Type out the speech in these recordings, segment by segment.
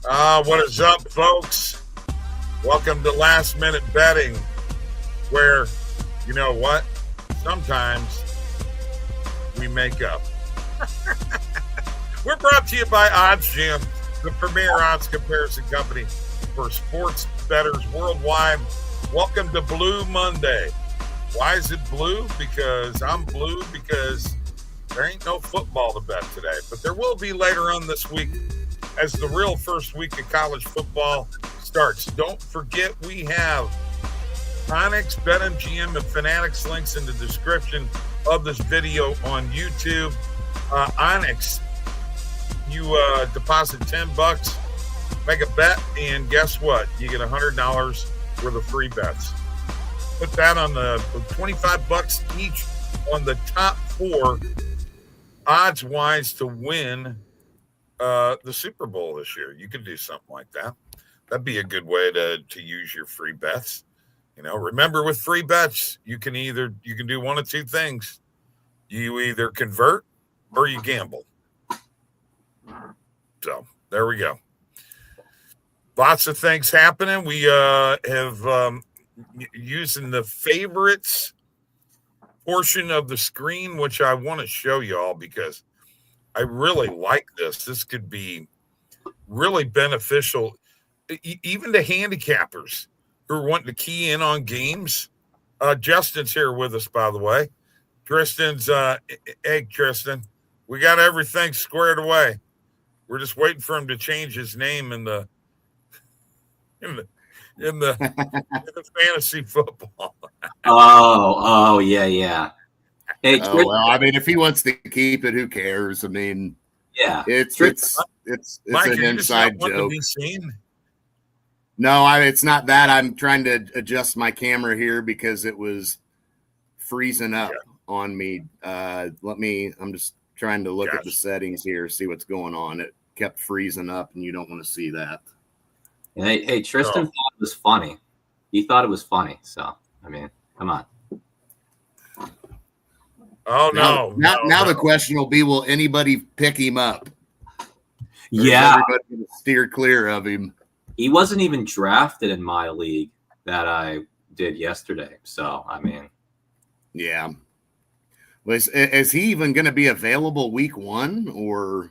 What is up, folks? Welcome to Last Minute Betting, where, you know what? Sometimes we make up. We're brought to you by OddsJam, the premier odds comparison company for sports bettors worldwide. Welcome to Blue Monday. Why is it blue? Because I'm blue because there ain't no football to bet today. But there will be later on this week as the real first week of college football starts. Don't forget we have Onyx, BetMGM, and Fanatics links in the description of this video on YouTube. Onyx, you deposit $10, make a bet, and guess what? You get $100 worth of free bets. Put that on the $25 each on the top four odds-wise to win the Super Bowl this year. You could do something like that. That'd be a good way to use your free bets. You know, remember with free bets, you can do one of two things. You either convert or you gamble. So there we go. Lots of things happening. We have using the favorites portion of the screen, which I want to show you all because I really like this. This could be really beneficial, even to handicappers who are wanting to key in on games. Justin's here with us, by the way. Tristan's Tristan. We got everything squared away. We're just waiting for him to change his name in the fantasy football. Yeah. Hey, well, I mean, if he wants to keep it, who cares? I mean, yeah, it's Mike, an inside joke. To be seen? No, it's not that. I'm trying to adjust my camera here because it was freezing up on me. I'm just trying to look at the settings here, see what's going on. It kept freezing up, and you don't want to see that. Hey, Tristan thought it was funny. He thought it was funny. So, I mean, come on. Oh, no. Now the question will be, will anybody pick him up? Yeah. Everybody going to steer clear of him. He wasn't even drafted in my league that I did yesterday. So, I mean. Yeah. Is he even going to be available week 1 or?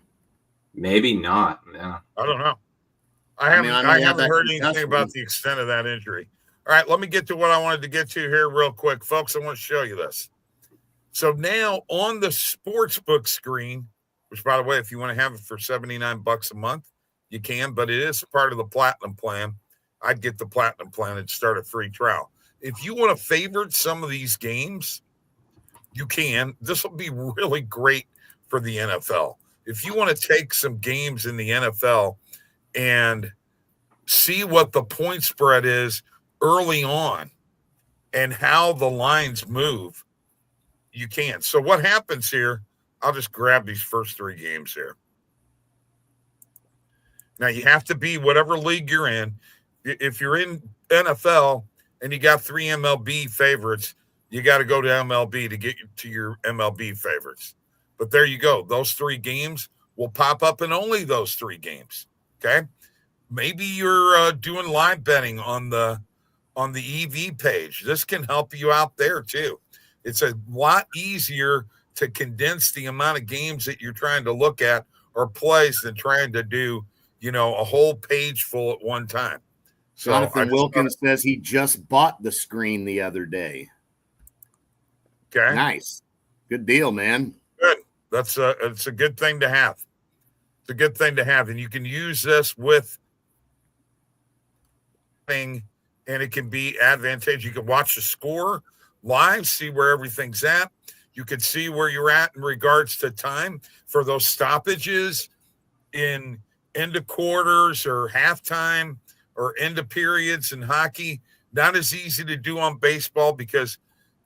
Maybe not. Yeah. I don't know. I haven't heard anything about the extent of that injury. All right, let me get to what I wanted to get to here real quick. Folks, I want to show you this. So now on the Sportsbook screen, which, by the way, if you want to have it for $79 a month, you can, but it is part of the Platinum plan. I'd get the Platinum plan and start a free trial. If you want to favorite some of these games, you can. This will be really great for the NFL. If you want to take some games in the NFL and see what the point spread is early on and how the lines move, you can. So what happens here, I'll just grab these first 3 games here. Now, you have to be whatever league you're in. If you're in NFL and you got 3 MLB favorites, you got to go to MLB to get to your MLB favorites. But there you go. Those 3 games will pop up in only those 3 games. Okay? Maybe you're doing live betting on the EV page. This can help you out there too. It's a lot easier to condense the amount of games that you're trying to look at or plays than trying to do, a whole page full at one time. So Jonathan Wilkins says he just bought the screen the other day. Okay. Nice. Good deal, man. Good. It's a good thing to have. It's a good thing to have. And you can use this with thing, and it can be advantageous. You can watch the score live, see where everything's at. You can see where you're at in regards to time for those stoppages in end of quarters or halftime or end of periods in hockey. Not as easy to do on baseball because,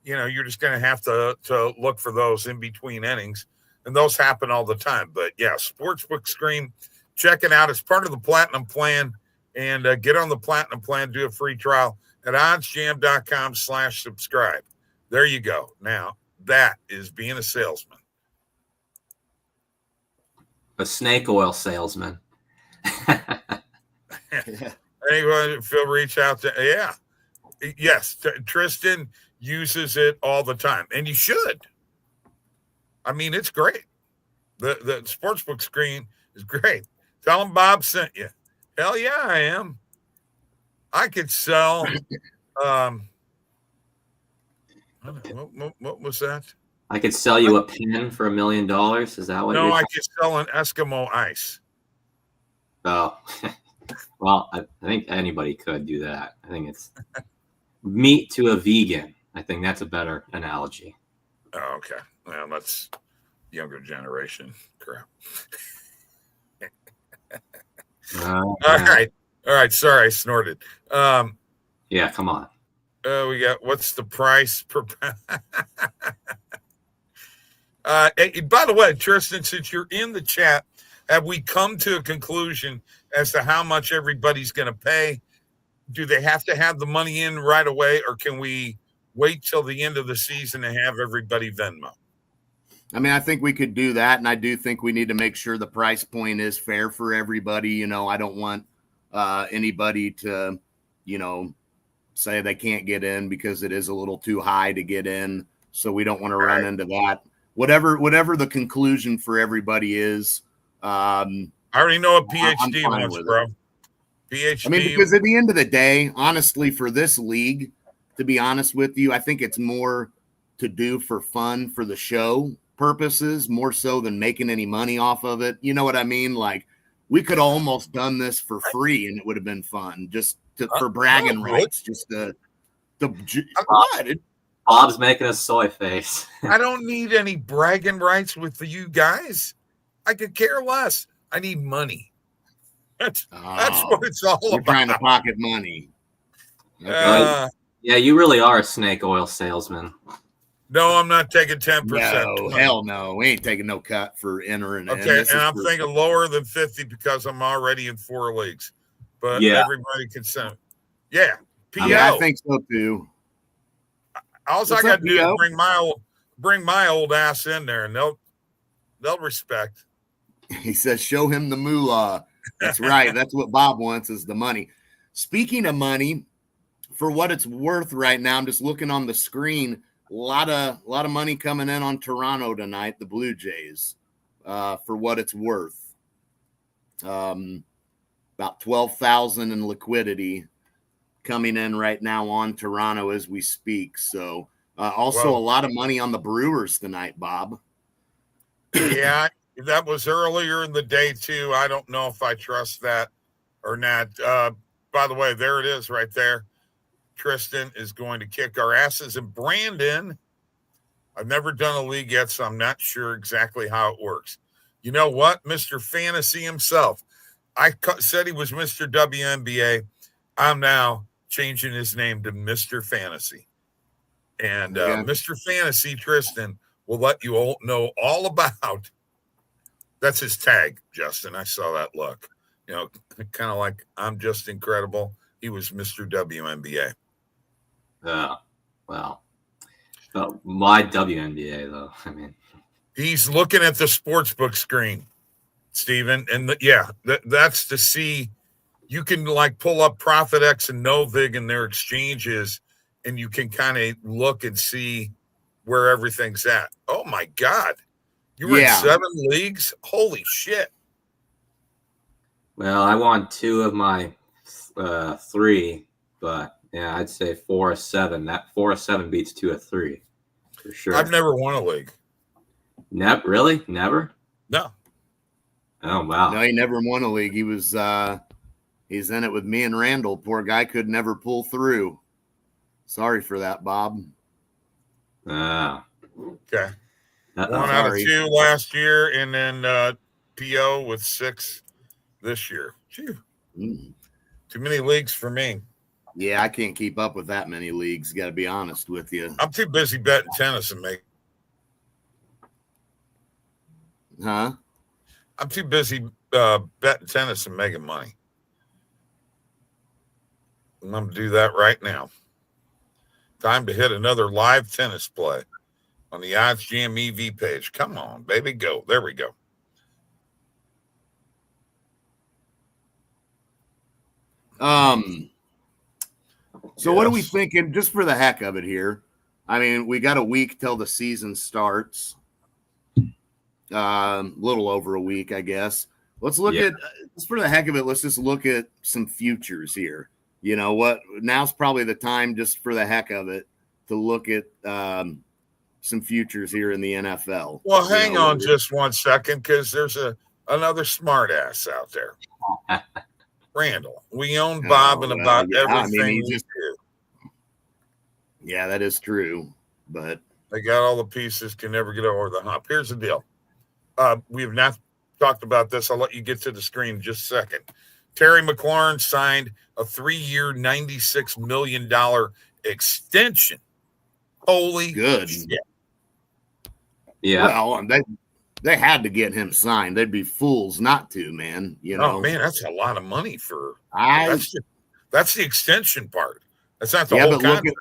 you're just going to have to look for those in between innings, and those happen all the time. But, yeah, Sportsbook screen, check it out. It's part of the Platinum plan, and get on the Platinum plan, do a free trial at oddsjam.com/subscribe. There you go. Now, that is being a salesman. A snake oil salesman. Anyone feel reach out to? Yeah. Yes. Tristan uses it all the time, and you should. I mean, it's great. The sportsbook screen is great. Tell him Bob sent you. Hell yeah, I am. I could sell. What was that? I could sell you a pen for $1 million. Is that what? No, I could sell an Eskimo ice. Oh, well, I think anybody could do that. I think it's meat to a vegan. I think that's a better analogy. Oh, okay. Well, that's younger generation crap. All right. Sorry, I snorted. Yeah, come on. We got what's the price per pound? By the way, Tristan, since you're in the chat, have we come to a conclusion as to how much everybody's going to pay? Do they have to have the money in right away, or can we wait till the end of the season and have everybody Venmo? I mean, I think we could do that, and I do think we need to make sure the price point is fair for everybody. You know, I don't want anybody to, say they can't get in because it is a little too high to get in. So we don't want to run into that. Whatever the conclusion for everybody is. I already know what PhD wants, bro. PhD. I mean, because at the end of the day, honestly, for this league, to be honest with you, I think it's more to do for fun, for the show purposes, more so than making any money off of it. You know what I mean? Like, we could almost done this for free and it would have been fun, just for bragging rights, just Bob's making a soy face. I don't need any bragging rights with you guys. I could care less. I need money. That's what it's all about. Trying to pocket money. Okay. Yeah, you really are a snake oil salesman. No, I'm not taking 10%. No, hell no. We ain't taking no cut for entering. Okay, and I'm thinking lower than 50 because I'm already in 4 leagues. But everybody can send. Yeah, PO. I think so too. All I got to do is bring my old ass in there, and they'll respect. He says, "Show him the moolah." That's right. That's what Bob wants, is the money. Speaking of money, for what it's worth right now, I'm just looking on the screen. A lot of money coming in on Toronto tonight, the Blue Jays, for what it's worth. About 12,000 in liquidity coming in right now on Toronto as we speak. So also a lot of money on the Brewers tonight, Bob. Yeah, that was earlier in the day too. I don't know if I trust that or not. By the way, there it is right there. Tristan is going to kick our asses. And Brandon, I've never done a league yet, so I'm not sure exactly how it works. You know what? Mr. Fantasy himself. I said he was Mr. WNBA. I'm now changing his name to Mr. Fantasy. And Mr. Fantasy, Tristan, will let you all know all about. That's his tag, Justin. I saw that look. Kind of like I'm just incredible. He was Mr. WNBA. Well, why WNBA though? I mean, he's looking at the sportsbook screen, Steven. And that's to see. You can pull up ProfitX and Novig and their exchanges, and you can kind of look and see where everything's at. Oh my God. You were in 7 leagues? Holy shit. Well, I won 2 of my 3, but yeah, I'd say 4 of 7. That 4 of 7 beats 2 of 3 for sure. I've never won a league. Really? Never? No. Oh wow. No, he never won a league. He was he's in it with me and Randall. Poor guy could never pull through. Sorry for that, Bob. Okay. 1 out of 2 last year, and then PO with 6 this year. Too many leagues for me. Yeah, I can't keep up with that many leagues, got to be honest with you. I'm too busy betting tennis and making. Huh? I'm too busy betting tennis and making money. And I'm going to do that right now. Time to hit another live tennis play on the OddsJam EV page. Come on, baby, go. There we go. So what are we thinking, just for the heck of it here? I mean, we got a week till the season starts. Little over a week, I guess. Let's look at, just for the heck of it, let's just look at some futures here. You know what? Now's probably the time, just for the heck of it, to look at some futures here in the NFL. Well, hang on just 1 second, because there's another smart ass out there. Randall. We own Bob and about everything we do. Yeah, that is true. But they got all the pieces, can never get over the hump. Here's the deal. We have not talked about this. I'll let you get to the screen in just a second. Terry McLaurin signed a 3-year, $96 million extension. Holy good. Shit. Yeah. Well, they had to get him signed. They'd be fools not to, man. You know, man, that's a lot of money for that's the extension part. That's not the whole contract.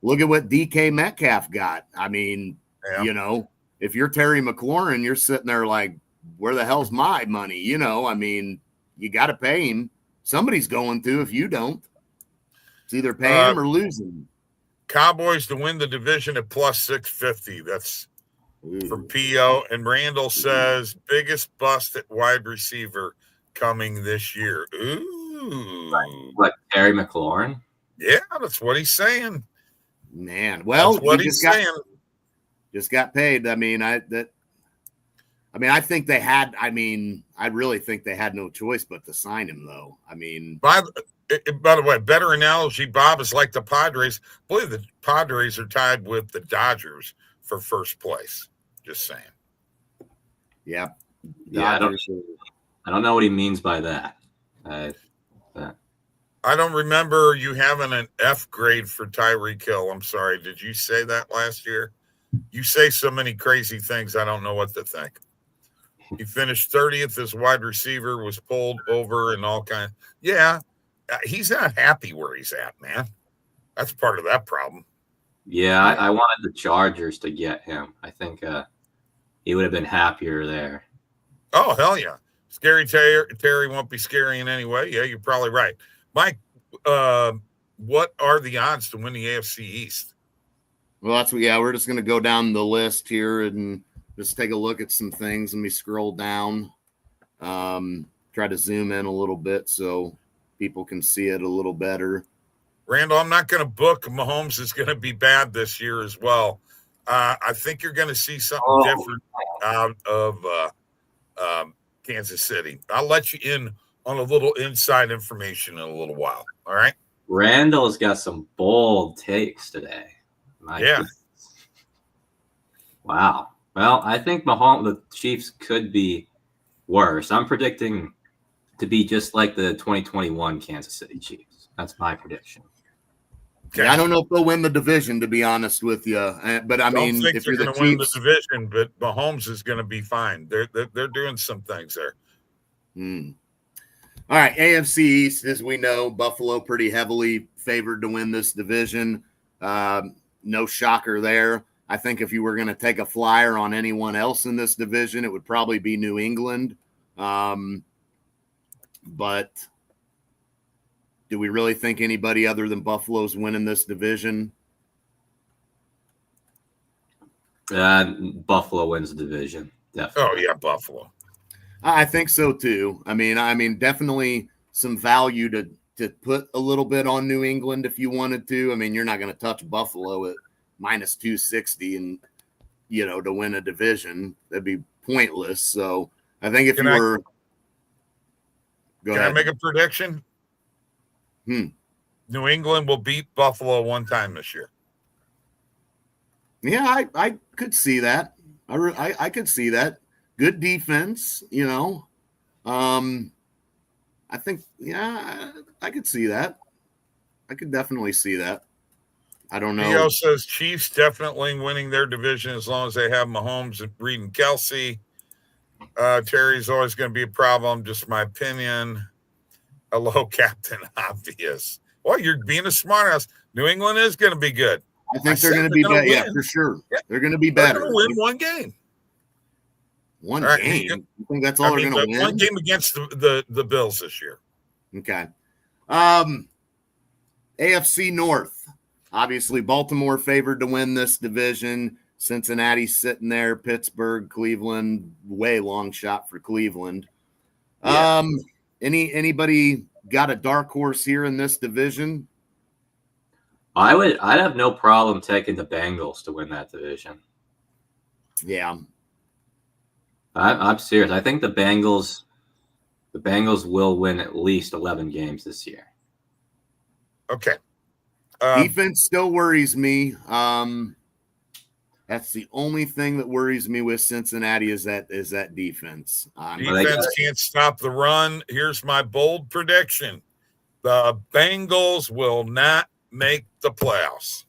Look at what DK Metcalf got. I mean, you know, if you're Terry McLaurin, you're sitting there like, where the hell's my money? You know, I mean, you got to pay him. Somebody's going to if you don't. It's either pay him or lose him. Cowboys to win the division at plus 650. That's from PO. And Randall says biggest bust at wide receiver coming this year. Ooh. What, Terry McLaurin? Yeah, that's what he's saying. Man, well, that's what he's saying. Just got paid. I mean, I think they had. I mean, I really think they had no choice but to sign him, though. I mean, by the way, better analogy, Bob, is like the Padres. I believe the Padres are tied with the Dodgers for first place. Just saying. Yeah. Yeah, I don't know what he means by that. I don't remember you having an F grade for Tyreek Hill. I'm sorry. Did you say that last year? You say so many crazy things, I don't know what to think. He finished 30th as wide receiver, was pulled over and all kinds. Yeah, he's not happy where he's at, man. That's part of that problem. Yeah, I wanted the Chargers to get him. I think he would have been happier there. Oh, hell yeah. Scary Terry won't be scary in any way. Yeah, you're probably right. Mike, what are the odds to win the AFC East? Well, we're just going to go down the list here and just take a look at some things. Let me scroll down, try to zoom in a little bit so people can see it a little better. Randall, I'm not going to book Mahomes is going to be bad this year as well. I think you're going to see something different out of Kansas City. I'll let you in on a little inside information in a little while. All right. Randall's got some bold takes today. Goodness. Wow. Well, I think the Chiefs could be worse. I'm predicting to be just like the 2021 Kansas City Chiefs. That's my prediction. Okay. I don't know if they'll win the division, to be honest with you. But I mean, if you're going to win the division, but Mahomes is going to be fine. They're doing some things there. All right, AFC East, as we know, Buffalo pretty heavily favored to win this division. No shocker there. I think if you were going to take a flyer on anyone else in this division, it would probably be New England. But do we really think anybody other than Buffalo's winning this division? Buffalo wins the division. Definitely. Oh, yeah, Buffalo. I think so, too. I mean, definitely some value to put a little bit on New England if you wanted to. I mean, you're not going to touch Buffalo at minus 260 and, to win a division. That'd be pointless. So I think if Go ahead. I make a prediction? New England will beat Buffalo one time this year. Yeah, I could see that. I could see that. Good defense, I think, I could see that. I could definitely see that. I don't know. Theo says Chiefs definitely winning their division as long as they have Mahomes and Reed and Kelsey. Terry's always going to be a problem, just my opinion. Hello, Captain Obvious. Well, you're being a smartass. New England is going to be good. I think they're going to be better. Yeah, for sure. Yeah. They're going to be better. They're going to win one game. One game? I think that's all they're going to win? One game against the Bills this year. Okay. AFC North. Obviously, Baltimore favored to win this division. Cincinnati sitting there. Pittsburgh, Cleveland, way long shot for Cleveland. Yeah. Anybody got a dark horse here in this division? I'd have no problem taking the Bengals to win that division. Yeah. I'm serious. I think the Bengals will win at least 11 games this year. Okay. Defense still worries me. That's the only thing that worries me with Cincinnati is that defense. Defense can't stop the run. Here's my bold prediction. The Bengals will not make the playoffs.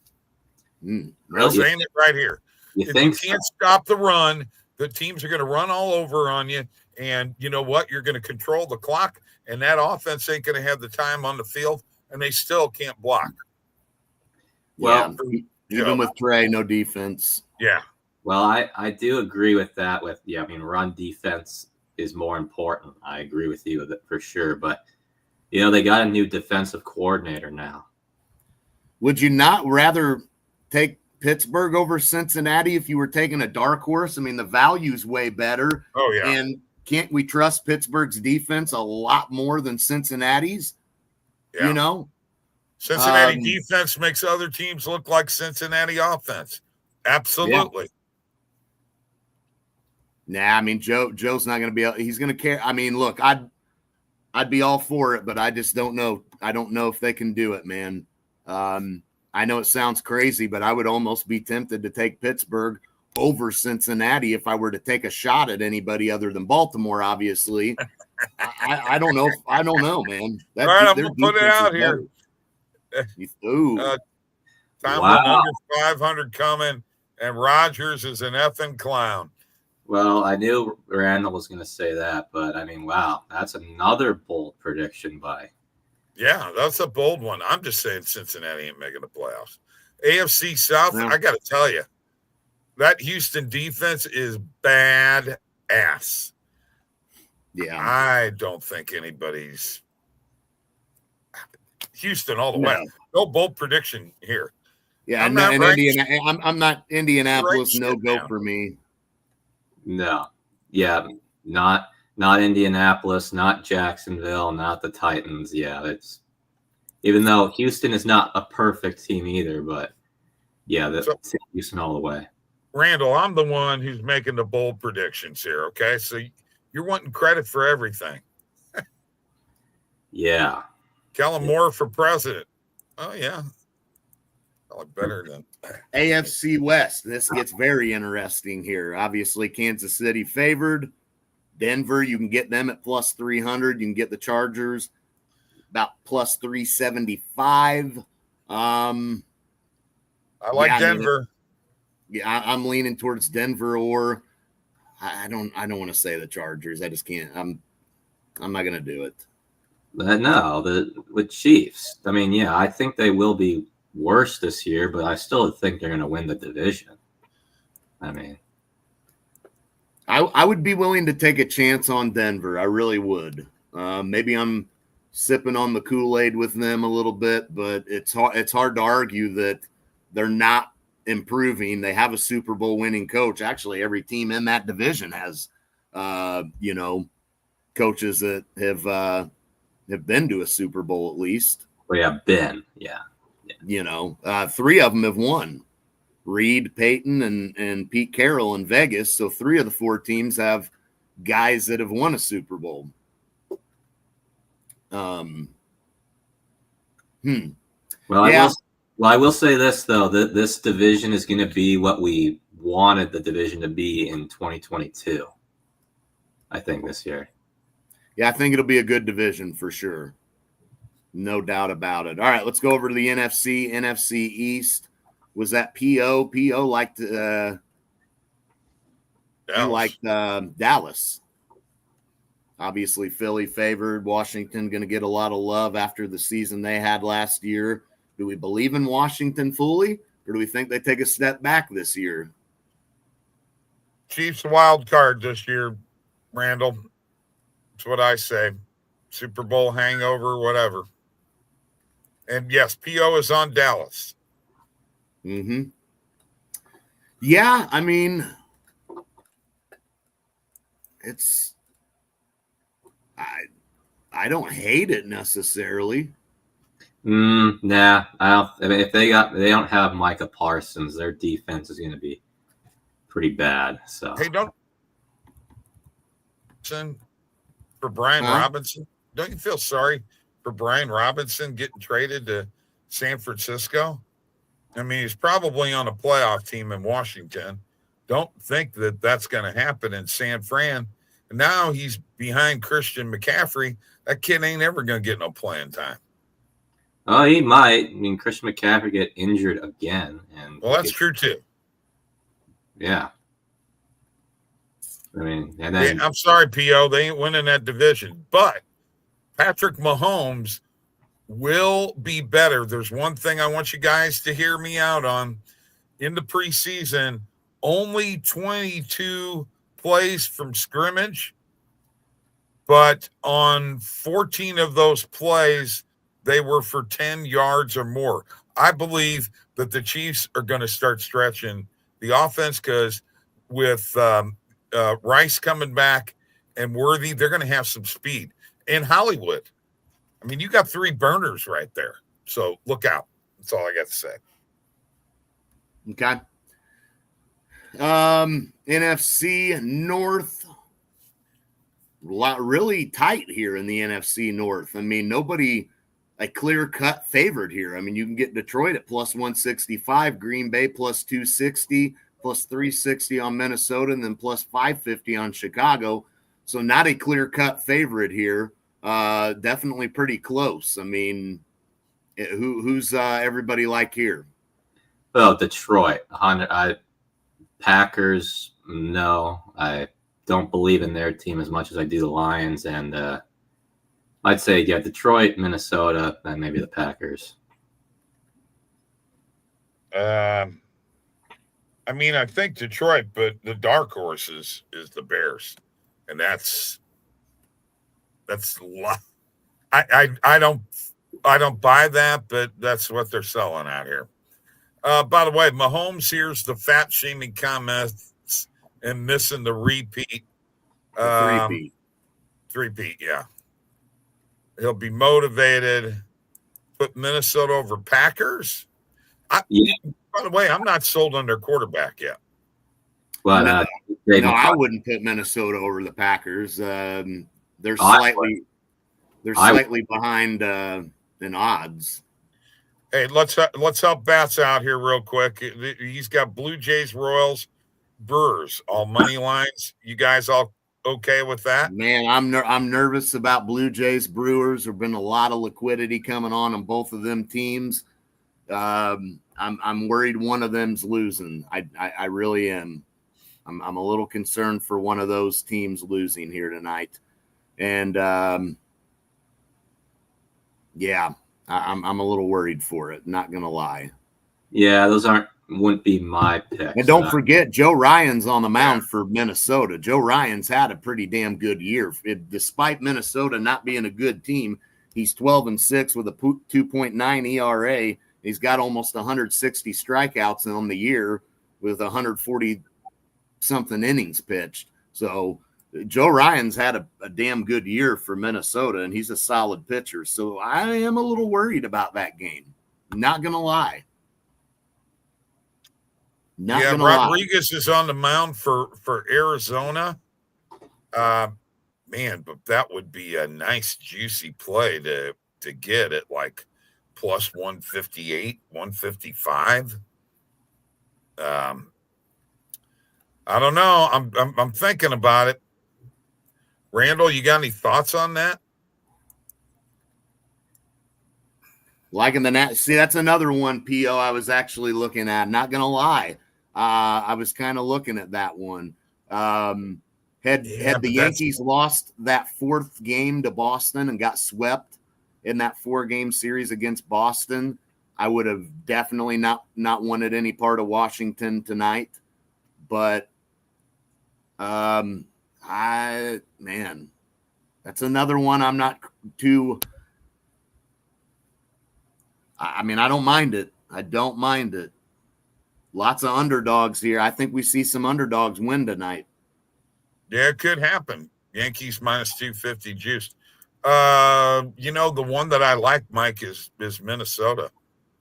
I'm saying it right here. You can't stop the run, the teams are going to run all over on you. And you know what? You're going to control the clock, and that offense ain't going to have the time on the field, and they still can't block. Well, even with Trey, no defense. Yeah. Well, I do agree with that. Run defense is more important. I agree with you with it for sure. But, they got a new defensive coordinator now. Would you not rather take Pittsburgh over Cincinnati if you were taking a dark horse? I mean, the value's way better. Oh, yeah. And can't we trust Pittsburgh's defense a lot more than Cincinnati's? Yeah. Cincinnati defense makes other teams look like Cincinnati offense. Absolutely. Yeah. Nah, I mean, Joe's not going to be – he's going to care. I mean, look, I'd be all for it, but I just don't know. I don't know if they can do it, man. I know it sounds crazy, but I would almost be tempted to take Pittsburgh over Cincinnati if I were to take a shot at anybody other than Baltimore, obviously. I don't know. I don't know, man. All right, I'm going to put it out here. Tomlin under 500 coming, and Rodgers is an effing clown. Well, I knew Randall was going to say that, but I mean, wow, that's another bold prediction by. Yeah, that's a bold one. I'm just saying Cincinnati ain't making the playoffs. AFC South, I got to tell you, that Houston defense is bad ass. Yeah. I don't think anybody's Houston all the way. No bold prediction here. Yeah, I'm not Indianapolis. No go for me. No. Yeah, not Indianapolis, not Jacksonville, not the Titans. Yeah, it's even though Houston is not a perfect team either, but yeah, Houston all the way. Randall, I'm the one who's making the bold predictions here, okay? So you're wanting credit for everything. Yeah. Kellen Moore for president. Oh, yeah. I look better than AFC West. This gets very interesting here. Obviously, Kansas City favored. Denver, you can get them at plus 300. You can get the Chargers about plus 375. I like Denver. I'm leaning towards Denver, or I don't want to say the Chargers. I just can't. I'm not going to do it. No, with Chiefs. I mean, yeah, I think they will be worse this year, but I still think they're going to win the division. I mean, I would be willing to take a chance on Denver. I really would. Maybe I'm sipping on the Kool-Aid with them a little bit, but it's hard to argue that they're not improving. They have a Super Bowl winning coach. Actually, every team in that division has, coaches that have been to a Super Bowl at least. Well, yeah, Ben. Yeah. Three of them have won. Reed, Peyton, and Pete Carroll in Vegas. So 3 of the 4 teams have guys that have won a Super Bowl. Well, I will say this, though, that this division is going to be what we wanted the division to be in 2022, I think, this year. Yeah, I think it'll be a good division for sure. No doubt about it. All right, let's go over to the NFC. NFC East. Was that PO? PO liked Dallas. Obviously, Philly favored. Washington going to get a lot of love after the season they had last year. Do we believe in Washington fully, or do we think they take a step back this year? Chiefs wild card this year, Randall. That's what I say. Super Bowl hangover, whatever. And yes, PO is on Dallas. Mm-hmm. Yeah, I mean, I don't hate it necessarily. Nah, I don't. I mean, if they don't have Micah Parsons, their defense is going to be pretty bad. So Hey, don't for Brian Huh? Robinson. Don't you feel sorry for Brian Robinson getting traded to San Francisco? I mean, he's probably on a playoff team in Washington. Don't think that that's going to happen in San Fran. And now he's behind Christian McCaffrey. That kid ain't ever going to get no playing time. oh, he might. I mean, Christian McCaffrey get injured again, and Well, that's true too. Yeah. I mean, and then Yeah, I'm sorry, PO. They ain't winning that division. But Patrick Mahomes will be better. There's one thing I want you guys to hear me out on. In the preseason, only 22 plays from scrimmage, but on 14 of those plays, they were for 10 yards or more. I believe that the Chiefs are going to start stretching the offense because with Rice coming back and Worthy, they're going to have some speed. In Hollywood, I mean, you got 3 burners right there. So look out. That's all I got to say. Okay. NFC North, really tight here in the NFC North. I mean, nobody a clear-cut favorite here. I mean, you can get Detroit at plus 165, Green Bay plus 260, plus 360 on Minnesota, and then plus 550 on Chicago. So not a clear-cut favorite here. Definitely pretty close. I mean, who's everybody like here? well, Detroit, Packers. No, I don't believe in their team as much as I do the Lions, and I'd say Detroit, Minnesota, and maybe the Packers. I mean, I think Detroit, but the dark horse is the Bears, and that's I don't buy that, but that's what they're selling out here. By the way, Mahomes here's the fat shaming comments and missing the repeat. Three-peat, yeah. He'll be motivated. Put Minnesota over Packers. By the way, I'm not sold on their quarterback yet. Well, no, I wouldn't put Minnesota over the Packers. They're slightly behind in odds. Hey, let's help Bats out here real quick. He's got Blue Jays, Royals, Brewers, all money lines. You guys all okay with that? Man, I'm nervous about Blue Jays, Brewers. There've been a lot of liquidity coming on both of them teams. I'm worried one of them's losing. I really am. I'm a little concerned for one of those teams losing here tonight, and yeah, I'm a little worried for it. Not gonna lie. Yeah, those wouldn't be my picks. And don't forget, Joe Ryan's on the mound for Minnesota. Joe Ryan's had a pretty damn good year. Despite Minnesota not being a good team, he's 12-6 with a 2.9 ERA. He's got almost 160 strikeouts on the year with 140-something innings pitched. So Joe Ryan's had a damn good year for Minnesota, and he's a solid pitcher. So I am a little worried about that game. Not going to lie. Rodriguez is on the mound for Arizona. Man, but that would be a nice, juicy play to get at like plus 158, 155. I don't know. I'm thinking about it. Randall, you got any thoughts on that? Liking the see, that's another one, PO, I was actually looking at. Not gonna lie. I was kind of looking at that one. Had the Yankees lost that 4th game to Boston and got swept in that 4-game series against Boston, I would have definitely not wanted any part of Washington tonight. But that's another one I'm not too I mean, I don't mind it. I don't mind it. Lots of underdogs here. I think we see some underdogs win tonight. Yeah, it could happen. Yankees minus 250 juiced. The one that I like, Mike, is Minnesota.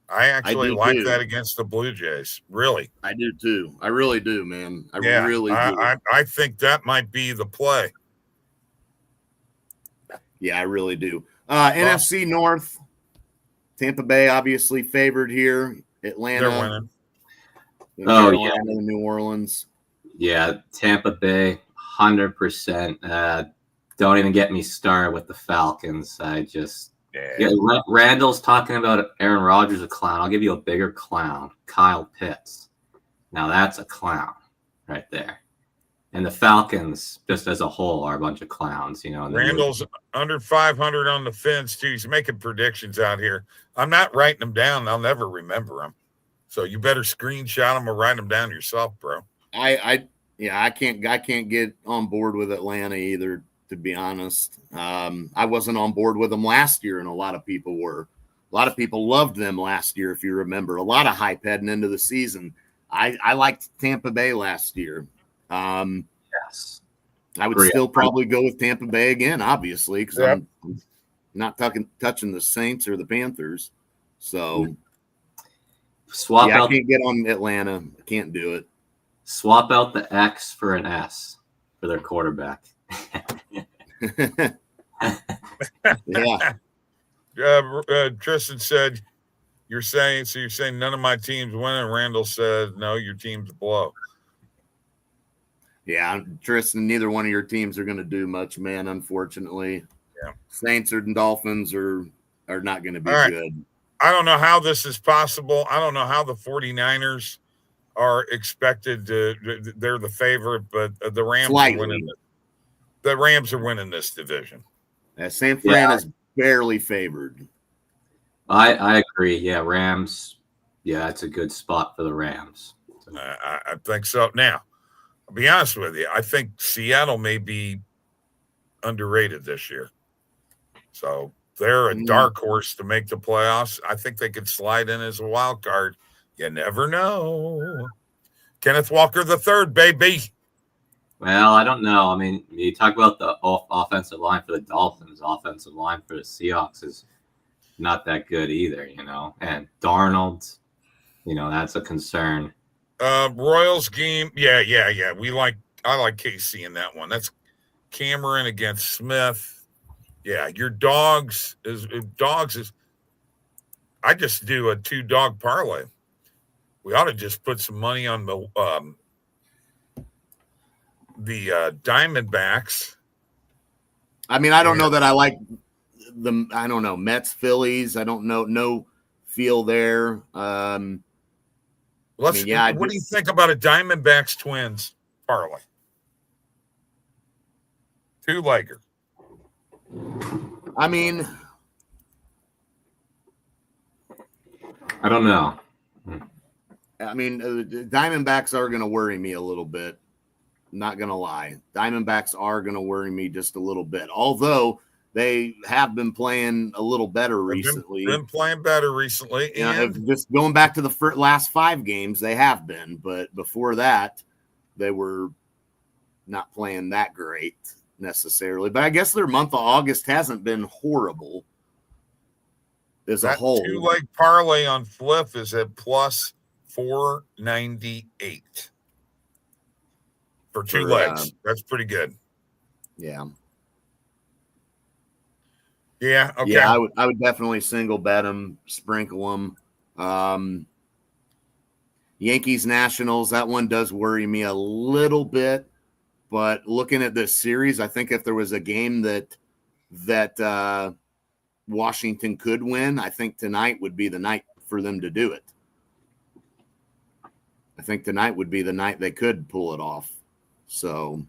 I actually like that against the Blue Jays. Really. I do too. I really do, man. I really do. I think that might be the play. Yeah, I really do. NFC North, Tampa Bay obviously favored here. Atlanta. They're winning. Carolina, New Orleans. Yeah, Tampa Bay, 100%. Don't even get me started with the Falcons. Randall's talking about Aaron Rodgers, a clown. I'll give you a bigger clown, Kyle Pitts. Now that's a clown right there. And the Falcons, just as a whole, are a bunch of clowns. Randall's under 500 on the fence too. He's making predictions out here. I'm not writing them down. I'll never remember them. So you better screenshot them or write them down yourself, bro. I can't get on board with Atlanta either, to be honest. I wasn't on board with them last year, and a lot of people were. A lot of people loved them last year, if you remember. A lot of hype heading into the season. I liked Tampa Bay last year. Yes. I would still probably go with Tampa Bay again, obviously, because I'm not touching the Saints or the Panthers. So I can't get on Atlanta. I can't do it. Swap out the X for an S for their quarterback. Yeah. Tristan said, you're saying none of my teams win, and Randall said, no, your team's blow. Yeah, Tristan, neither one of your teams are going to do much, man, unfortunately. Yeah. Saints or Dolphins are not going to be good. I don't know how this is possible. I don't know how the 49ers are expected to – they're the favorite, but the Rams are winning it. The Rams are winning this division. San Fran is barely favored. I agree. Yeah, Rams. Yeah, it's a good spot for the Rams. I think so. Now, I'll be honest with you. I think Seattle may be underrated this year. So they're a dark horse to make the playoffs. I think they could slide in as a wild card. You never know. Kenneth Walker III, baby. Well, I don't know. I mean, you talk about the offensive line for the Dolphins. Offensive line for the Seahawks is not that good either, And Darnold, that's a concern. Royals game. Yeah. I like KC in that one. That's Cameron against Smith. Yeah, your dogs is I just do a 2-dog parlay. We ought to just put some money on the Diamondbacks. I mean, I don't know that I like the. I don't know, Mets, Phillies. I don't know. No feel there. What do you think about a Diamondbacks Twins parlay? 2-legger. I mean, I don't know. The Diamondbacks are going to worry me a little bit. Not going to lie. Diamondbacks are going to worry me just a little bit. Although they have been playing a little better recently. Been playing better recently. And just going back to the last 5 games, they have been. But before that, they were not playing that great necessarily. But I guess their month of August hasn't been horrible as a whole. 2-leg parlay on Flip is at plus 498 for 2 legs. That's pretty good. Yeah. Yeah. Okay. Yeah, I would definitely single bet them, sprinkle them. Yankees Nationals, that one does worry me a little bit. But looking at this series, I think if there was a game that Washington could win, I think tonight would be the night for them to do it. I think tonight would be the night they could pull it off. So,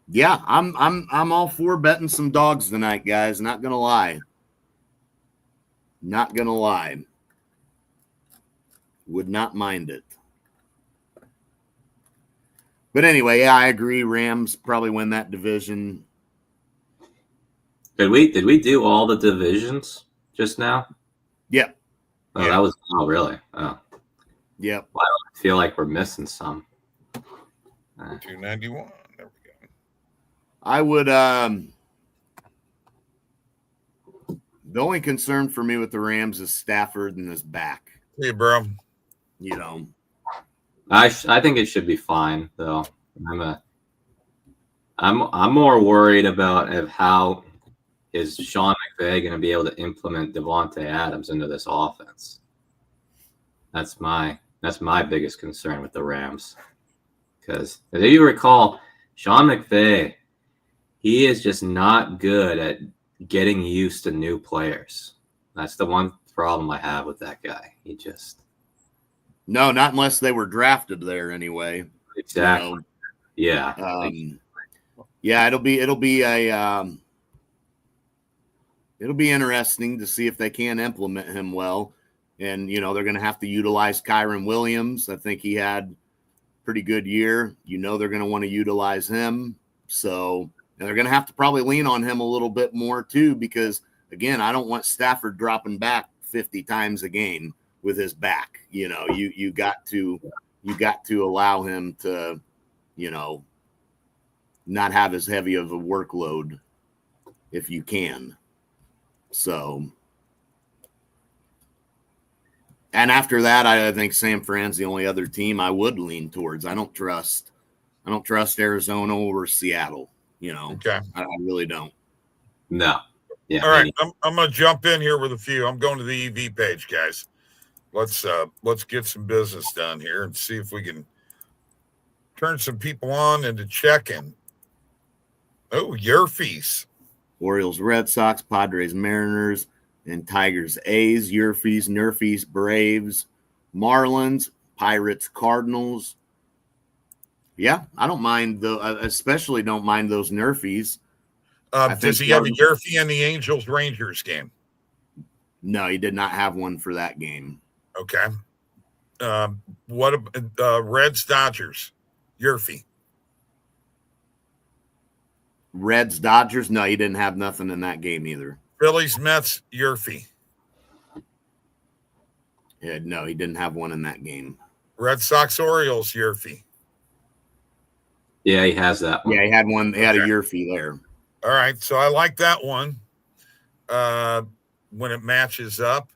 yeah, I'm all for betting some dogs tonight, guys. Not gonna lie. Would not mind it. But anyway, yeah, I agree. Rams probably win that division. Did we do all the divisions just now? Yep. Oh, that was really. Oh, yep. Well, I feel like we're missing some. 291. There we go. I would. The only concern for me with the Rams is Stafford and his back. Hey, bro. You know, I think it should be fine though. I'm more worried about how is Sean McVay going to be able to implement Devontae Adams into this offense. That's my biggest concern with the Rams. Because if you recall, Sean McVay, he is just not good at getting used to new players. That's the one problem I have with that guy. He just no, not unless they were drafted there anyway. exactly. You know? Yeah. Yeah, it'll be interesting to see if they can implement him well. And they're going to have to utilize Kyron Williams. I think he had a pretty good year. They're going to want to utilize him. So and they're going to have to probably lean on him a little bit more too, because again, I don't want Stafford dropping back 50 times a game with his back. You got to allow him to, not have as heavy of a workload if you can. So, and after that, I think San Fran's the only other team I would lean towards. I don't trust Arizona or Seattle. Okay. I really don't. No. Yeah. All right. I'm going to jump in here with a few. I'm going to the EV page, guys. Let's get some business done here and see if we can turn some people on into checking. Oh, Yerfees. Orioles, Red Sox, Padres, Mariners, and Tigers, A's, Yerfees, Nerfies, Braves, Marlins, Pirates, Cardinals. Yeah, I don't mind especially don't mind those Nerfies. Does he have a Yerfie in the Angels Rangers game? No, he did not have one for that game. Okay. What about Reds Dodgers? Yerfie. Reds, Dodgers. No, he didn't have nothing in that game either. Phillies, Mets, Yerfie. Yeah, no, he didn't have one in that game. Red Sox, Orioles, Yerfie. Yeah, he has that one. Yeah, he had one. He had a Yerfie there. All right, so I like that one. When it matches up.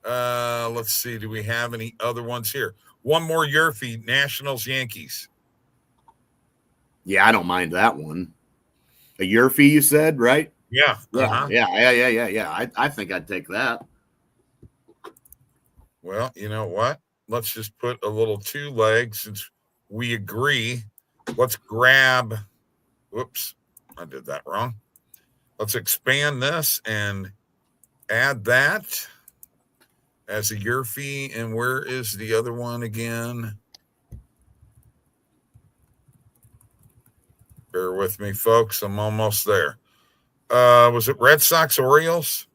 Let's see. Do we have any other ones here? One more Yerfie, Nationals, Yankees. Yeah, I don't mind that one. A Yerfie, you said, right? Yeah. Yeah. I think I'd take that. Well, you know what? Let's just put a little two legs since we agree. Let's grab. Whoops, I did that wrong. Let's expand this and add that as a Yerfie. And where is the other one again? Bear with me, folks. I'm almost there. Was it Red Sox, Orioles?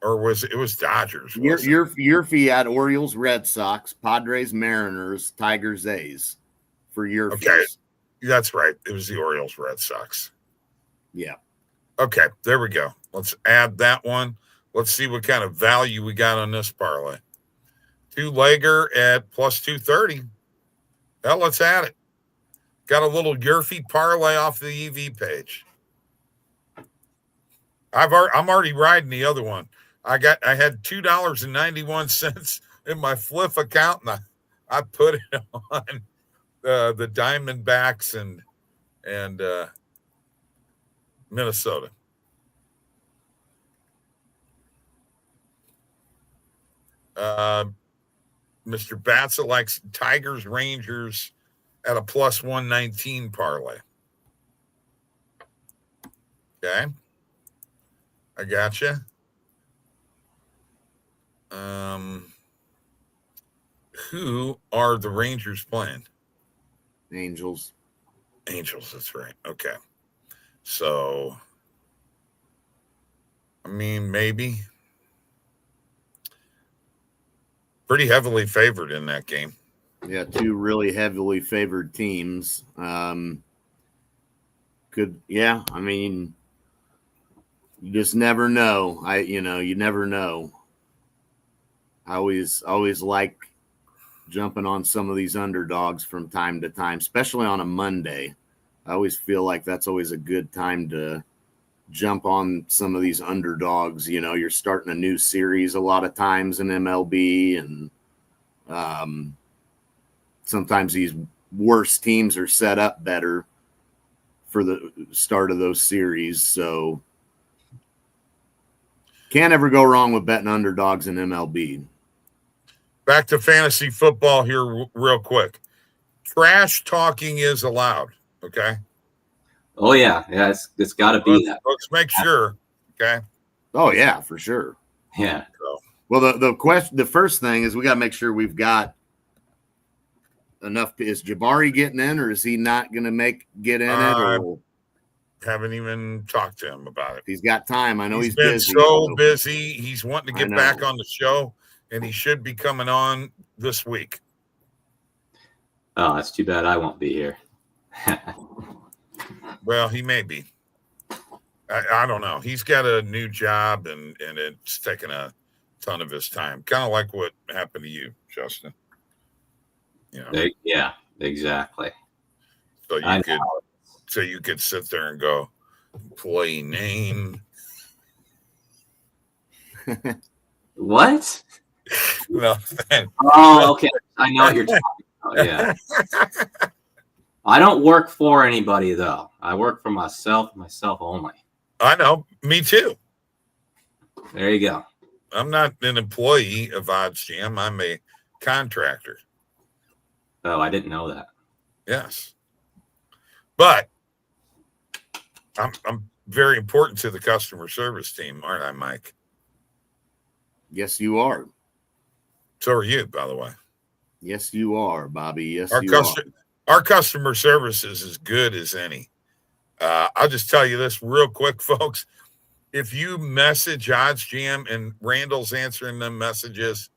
Or was it was Dodgers? Yerfie had Orioles, Red Sox, Padres, Mariners, Tigers, A's for Yerfie. Okay, that's right. It was the Orioles, Red Sox. Yeah. Okay, there we go. Let's add that one. Let's see what kind of value we got on this parlay. Two-legger at plus 230. Well, let's add it. Got a little Yerfie parlay off the EV page. I'm already riding the other one. I had $2.91 in my Fliff account, and I put it on the Diamondbacks and Minnesota. Mr. Batsett likes Tigers, Rangers at a plus 119 parlay. Okay. I gotcha. Who are the Rangers playing? Angels. Angels, that's right. Okay. So, I mean, maybe. Pretty heavily favored in that game. Yeah, two really heavily favored teams. I mean, You just never know. You never know. I always like jumping on some of these underdogs from time to time, especially on a Monday. I always feel like that's always a good time to jump on some of these underdogs. You're starting a new series a lot of times in MLB, and sometimes these worst teams are set up better for the start of those series. So can't ever go wrong with betting underdogs in MLB. Back to fantasy football here real quick. Trash talking is allowed, okay? Oh, yeah. Yeah, it's got to be that. Let's make sure, okay? Oh, yeah, for sure. Yeah. Well, the first thing is we got to make sure we've got enough. Is Jabari getting in, or is he not going to get in it? Or haven't even talked to him about it. He's got time. I know he's been busy. So busy. He's wanting to get back on the show, and he should be coming on this week. Oh, that's too bad I won't be here. Well, he may be. I don't know. He's got a new job, and it's taking a ton of his time. Kind of like what happened to you, Justin. Yeah, exactly. So you could sit there and go, employee name. What? No. Oh, okay. I know what you're talking about. Yeah. I don't work for anybody, though. I work for myself only. I know. Me too. There you go. I'm not an employee of OddsJam. I'm a contractor. Oh, I didn't know that. Yes. But I'm very important to the customer service team, aren't I, Mike? Yes, you are. So are you, by the way. Yes, you are, Bobby. Yes, our customer service is as good as any. I'll just tell you this real quick, folks. If you message OddsJam and Randall's answering them messages,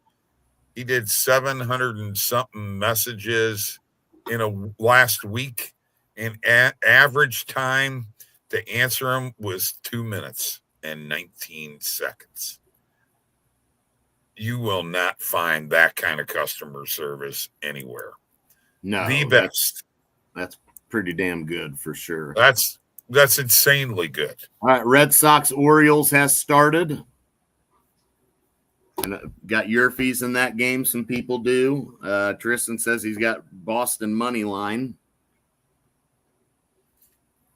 he did 700 and something messages in a last week, and average time to answer them was 2 minutes and 19 seconds. You will not find that kind of customer service anywhere. No, the best. That's pretty damn good for sure. That's insanely good. All right, Red Sox Orioles has started. And got Yerfees in that game. Some people do. Tristan says he's got Boston money line.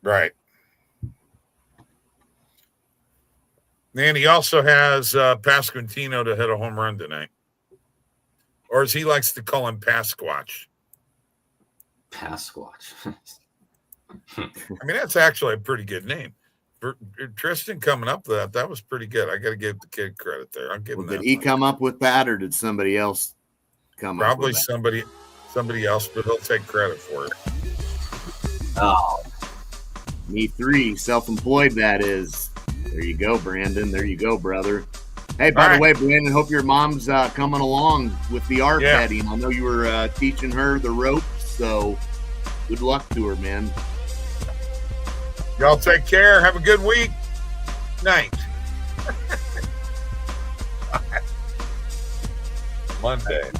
Right. And he also has Pasquantino to hit a home run tonight. Or as he likes to call him, Pasquatch. Pasquatch. I mean, that's actually a pretty good name. For Tristan coming up with that was pretty good. I got to give the kid credit there. I'll give him that. Did he come up with that, or did somebody else come up with that? Probably somebody else, but he'll take credit for it. Oh, me three, self-employed, that is. There you go, Brandon. There you go, brother. Hey, by the way, Brandon, hope your mom's coming along with the art betting. I know you were teaching her the ropes, so good luck to her, man. Y'all take care. Have a good week. Night. Monday.